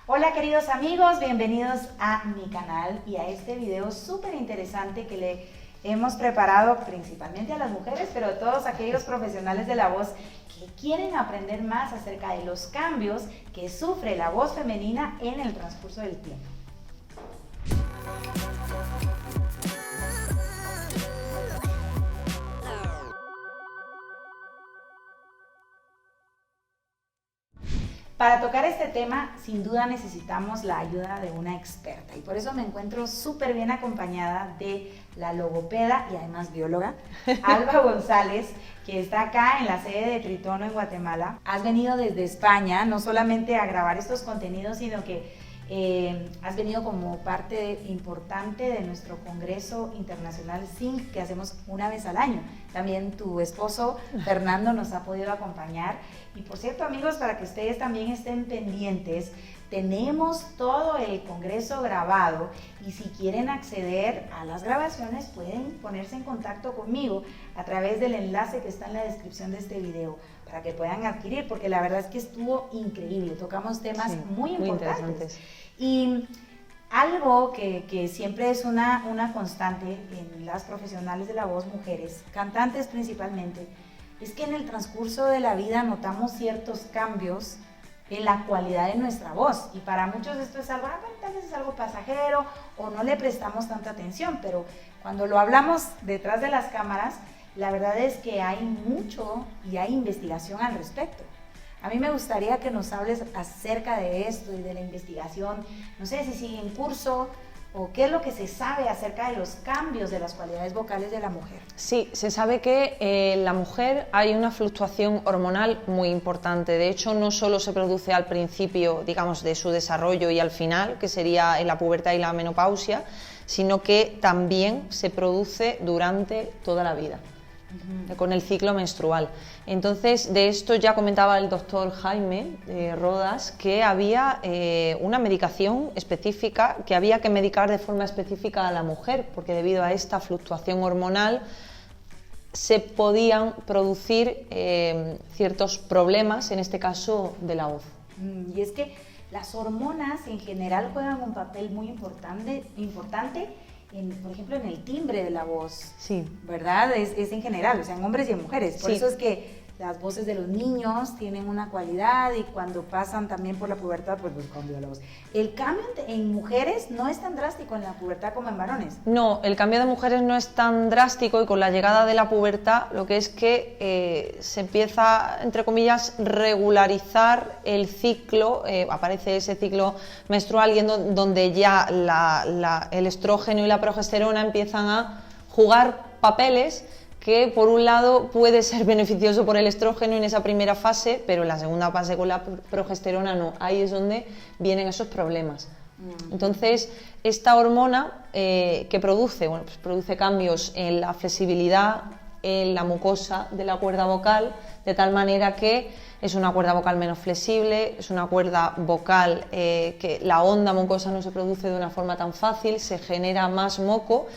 Hola queridos amigos, bienvenidos a mi canal y a este video súper interesante que le hemos preparado principalmente a las mujeres, pero a todos aquellos profesionales de la voz que quieren aprender más acerca de los cambios que sufre la voz femenina en el transcurso del tiempo. Para tocar este tema, sin duda necesitamos la ayuda de una experta y por eso me encuentro súper bien acompañada de la logopeda y además bióloga, Alba González, que está acá en la sede de Tritono en Guatemala. Has venido desde España, no solamente a grabar estos contenidos, sino que has venido como parte importante de nuestro Congreso Internacional SINC que hacemos una vez al año. También tu esposo Fernando nos ha podido acompañar. Y por cierto, amigos, para que ustedes también estén pendientes, tenemos todo el Congreso grabado y si quieren acceder a las grabaciones pueden ponerse en contacto conmigo a través del enlace que está en la descripción de este video para que puedan adquirir, porque la verdad es que estuvo increíble, tocamos temas muy importantes. Y algo que siempre es una constante en las profesionales de la voz, mujeres, cantantes principalmente, es que en el transcurso de la vida notamos ciertos cambios en la cualidad de nuestra voz y para muchos esto es algo, tal vez es algo pasajero o no le prestamos tanta atención, pero cuando lo hablamos detrás de las cámaras, la verdad es que hay mucho y hay investigación al respecto. A mí me gustaría que nos hables acerca de esto y de la investigación, no sé si sigue en curso o qué es lo que se sabe acerca de los cambios de las cualidades vocales de la mujer. Sí, se sabe que en la mujer hay una fluctuación hormonal muy importante. De hecho, no solo se produce al principio, digamos, de su desarrollo y al final, que sería en la pubertad y la menopausia, sino que también se produce durante toda la vida, con el ciclo menstrual. Entonces, de esto ya comentaba el doctor Jaime Rodas, que había una medicación específica, que había que medicar de forma específica a la mujer, porque debido a esta fluctuación hormonal se podían producir ciertos problemas, en este caso de la voz. Y es que las hormonas en general juegan un papel muy importante por ejemplo, en el timbre de la voz, sí, ¿verdad? Es en general, o sea, en hombres y en mujeres. Por eso es que las voces de los niños tienen una cualidad y cuando pasan también por la pubertad, pues cambia la voz. El cambio en mujeres no es tan drástico en la pubertad como en varones. No, el cambio de mujeres no es tan drástico y con la llegada de la pubertad lo que es que se empieza, entre comillas, regularizar el ciclo, aparece ese ciclo menstrual y donde ya el estrógeno y la progesterona empiezan a jugar papeles que por un lado puede ser beneficioso por el estrógeno en esa primera fase, pero en la segunda fase con la progesterona no, ahí es donde vienen esos problemas. Entonces, esta hormona que produce, pues produce cambios en la flexibilidad, en la mucosa de la cuerda vocal, de tal manera que es una cuerda vocal menos flexible, es una cuerda vocal que la onda mucosa no se produce de una forma tan fácil, se genera más moco.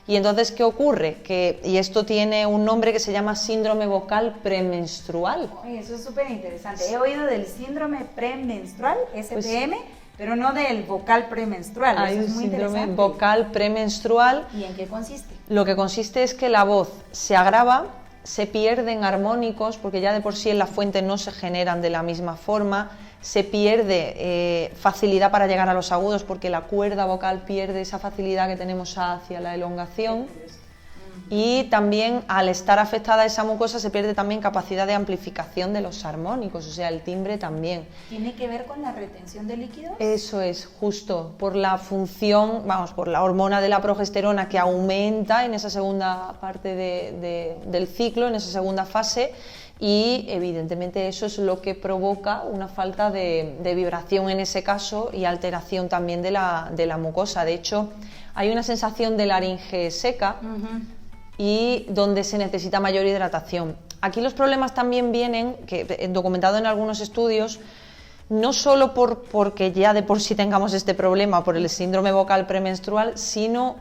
Y entonces, ¿qué ocurre? Y esto tiene un nombre que se llama síndrome vocal premenstrual. Oye, eso es súper interesante. He oído del síndrome premenstrual, SPM, pero no del vocal premenstrual. Hay eso es un muy síndrome interesante. vocal premenstrual. ¿Y en qué consiste? Lo que consiste es que la voz se agrava, se pierden armónicos, porque ya de por sí en la fuente no se generan de la misma forma, se pierde facilidad para llegar a los agudos porque la cuerda vocal pierde esa facilidad que tenemos hacia la elongación y también al estar afectada esa mucosa se pierde también capacidad de amplificación de los armónicos, o sea, el timbre también. ¿Tiene que ver con la retención de líquidos? Eso es, justo, por la función, por la hormona de la progesterona que aumenta en esa segunda parte del ciclo, en esa segunda fase, y evidentemente eso es lo que provoca una falta de vibración en ese caso y alteración también de la mucosa. De hecho, hay una sensación de laringe seca y donde se necesita mayor hidratación. Aquí los problemas también vienen, que documentado en algunos estudios, no solo porque ya de por sí tengamos este problema por el síndrome vocal premenstrual, sino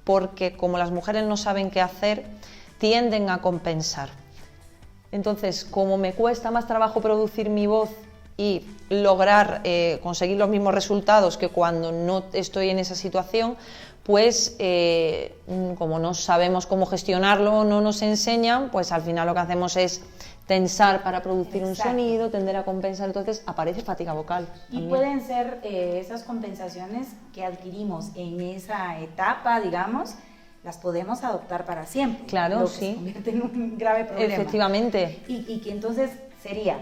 porque como las mujeres no saben qué hacer, tienden a compensar. Entonces, como me cuesta más trabajo producir mi voz y lograr conseguir los mismos resultados que cuando no estoy en esa situación, pues como no sabemos cómo gestionarlo, no nos enseñan, pues al final lo que hacemos es tensar para producir un sonido, tender a compensar, entonces aparece fatiga vocal. Y también. pueden ser esas compensaciones que adquirimos en esa etapa, digamos, las podemos adoptar para siempre. Claro, lo que sí. se convierte en un grave problema. Efectivamente. Y que entonces sería,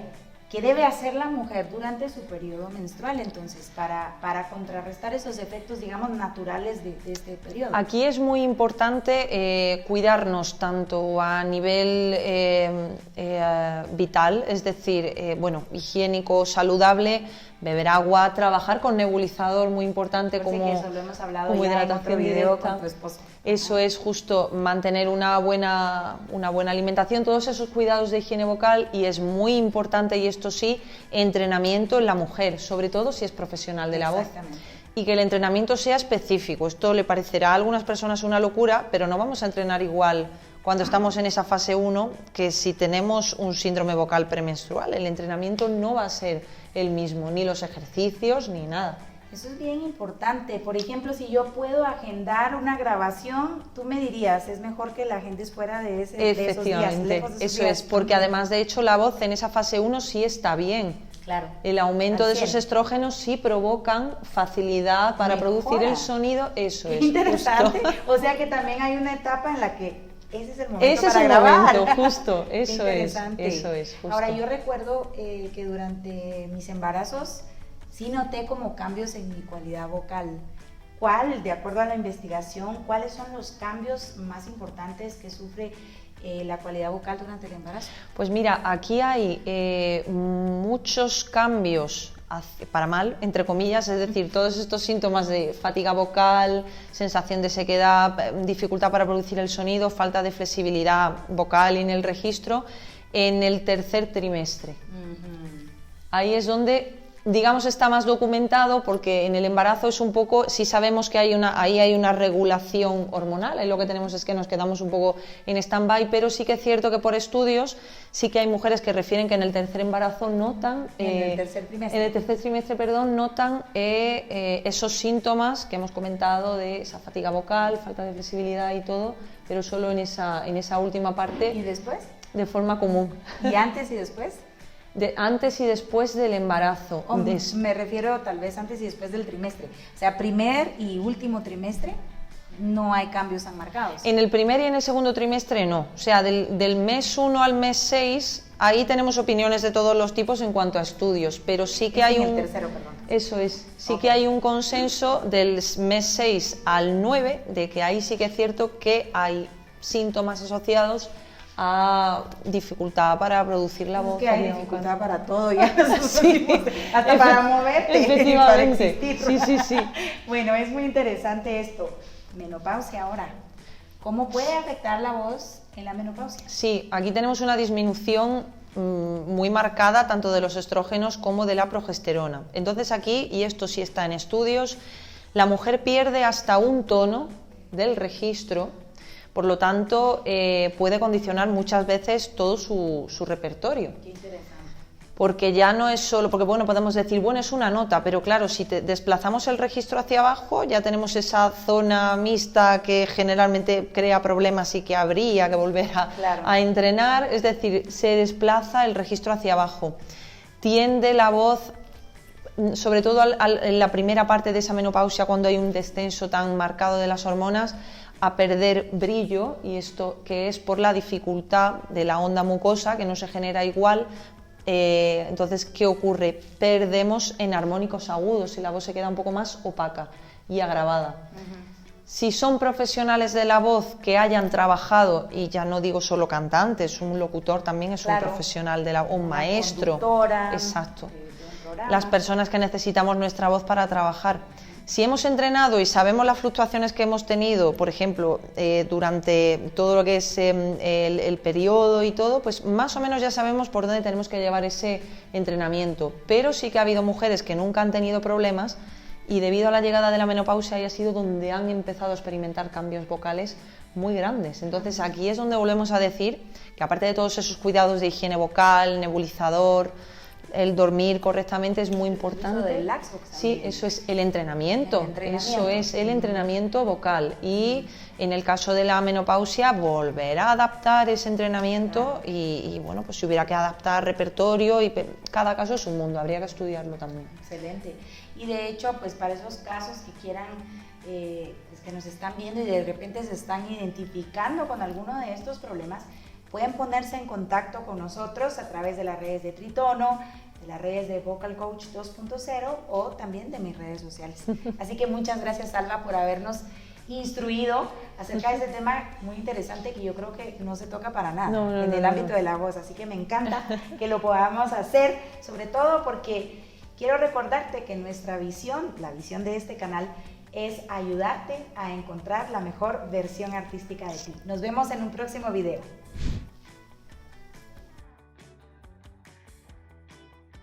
¿qué debe hacer la mujer durante su periodo menstrual entonces para contrarrestar esos efectos, digamos, naturales de este periodo? Aquí es muy importante cuidarnos tanto a nivel vital, es decir, higiénico, saludable, beber agua, trabajar con nebulizador, muy importante, como eso lo hemos hablado como ya hidratación en otro video directa. con tu esposo. Eso es justo, mantener una buena alimentación, todos esos cuidados de higiene vocal, y es muy importante, y esto sí, entrenamiento en la mujer, sobre todo si es profesional de la voz. Y que el entrenamiento sea específico. Esto le parecerá a algunas personas una locura, pero no vamos a entrenar igual cuando estamos en esa fase 1 que si tenemos un síndrome vocal premenstrual. El entrenamiento no va a ser el mismo, ni los ejercicios, ni nada. Eso es bien importante. Por ejemplo, si yo puedo agendar una grabación, tú me dirías, es mejor que la agendes fuera de esos días. Efectivamente, eso es, porque además, de hecho, la voz en esa fase 1 sí está bien. Claro. El aumento de esos estrógenos sí provocan facilidad para producir el sonido, eso es. Interesante. Justo. O sea que también hay una etapa en la que ese es el momento ese para es el grabar. momento, justo, eso es, justo. Ahora, yo recuerdo que durante mis embarazos sí noté como cambios en mi cualidad vocal. De acuerdo a la investigación, cuáles son los cambios más importantes que sufre la cualidad vocal durante el embarazo? Pues mira, aquí hay muchos cambios para mal, entre comillas, es decir, todos estos síntomas de fatiga vocal, sensación de sequedad, dificultad para producir el sonido, falta de flexibilidad vocal en el registro, en el tercer trimestre. Ahí es donde, digamos, está más documentado, porque en el embarazo es un poco, si sabemos que ahí hay una regulación hormonal, ahí lo que tenemos es que nos quedamos un poco en stand-by, pero sí que es cierto que por estudios sí que hay mujeres que refieren que en el tercer embarazo notan, en el tercer trimestre, notan esos síntomas que hemos comentado de esa fatiga vocal, falta de flexibilidad y todo, pero solo en esa última parte. ¿Y después? De forma común. ¿Y antes y después? Antes y después del embarazo. Me refiero tal vez antes y después del trimestre. O sea, primer y último trimestre no hay cambios tan marcados. En el primer y en el segundo trimestre no. O sea, del mes 1 al mes 6, ahí tenemos opiniones de todos los tipos en cuanto a estudios, pero sí que hay el tercero, perdón. Eso es. Sí que hay un consenso del mes 6 al 9, de que ahí sí que es cierto que hay síntomas asociados a dificultad para producir la voz. Que hay dificultad para todo ya. Sí, hasta para moverte. Efectivamente. Para existir. Sí. Bueno, es muy interesante esto. Menopausia ahora. ¿Cómo puede afectar la voz en la menopausia? Sí, aquí tenemos una disminución muy marcada tanto de los estrógenos como de la progesterona. Entonces aquí, y esto sí está en estudios, la mujer pierde hasta un tono del registro. Por lo tanto, puede condicionar muchas veces todo su repertorio. Qué interesante. Porque ya no es solo, porque bueno, podemos decir, bueno, es una nota, pero claro, si desplazamos el registro hacia abajo, ya tenemos esa zona mixta que generalmente crea problemas y que habría que volver a entrenar, es decir, se desplaza el registro hacia abajo. Tiende la voz, sobre todo en la primera parte de esa menopausia, cuando hay un descenso tan marcado de las hormonas, a perder brillo, y esto que es por la dificultad de la onda mucosa, que no se genera igual. Entonces, ¿qué ocurre? Perdemos en armónicos agudos y la voz se queda un poco más opaca y agravada. Si son profesionales de la voz que hayan trabajado, y ya no digo solo cantantes, un locutor también es un profesional de la voz, un maestro. Exacto. Las personas que necesitamos nuestra voz para trabajar. Si hemos entrenado y sabemos las fluctuaciones que hemos tenido, por ejemplo, durante todo lo que es el periodo y todo, pues más o menos ya sabemos por dónde tenemos que llevar ese entrenamiento. Pero sí que ha habido mujeres que nunca han tenido problemas y debido a la llegada de la menopausia ahí ha sido donde han empezado a experimentar cambios vocales muy grandes. Entonces aquí es donde volvemos a decir que aparte de todos esos cuidados de higiene vocal, nebulizador, el dormir correctamente es muy importante. El uso del Laxvox Sí, también. eso es el entrenamiento. Eso es el Ujú. entrenamiento vocal. Y en el caso de la menopausia, volver a adaptar ese entrenamiento y bueno, pues si hubiera que adaptar repertorio, cada caso es un mundo, habría que estudiarlo también. Excelente. Y de hecho, pues para esos casos que quieran, pues que nos están viendo y de repente se están identificando con alguno de estos problemas, pueden ponerse en contacto con nosotros a través de las redes de Tritono, de las redes de Vocal Coach 2.0 o también de mis redes sociales. Así que muchas gracias, Salva, por habernos instruido acerca de ese tema muy interesante que yo creo que no se toca para nada en el ámbito de la voz. Así que me encanta que lo podamos hacer, sobre todo porque quiero recordarte que nuestra visión, la visión de este canal, es ayudarte a encontrar la mejor versión artística de ti. Nos vemos en un próximo video.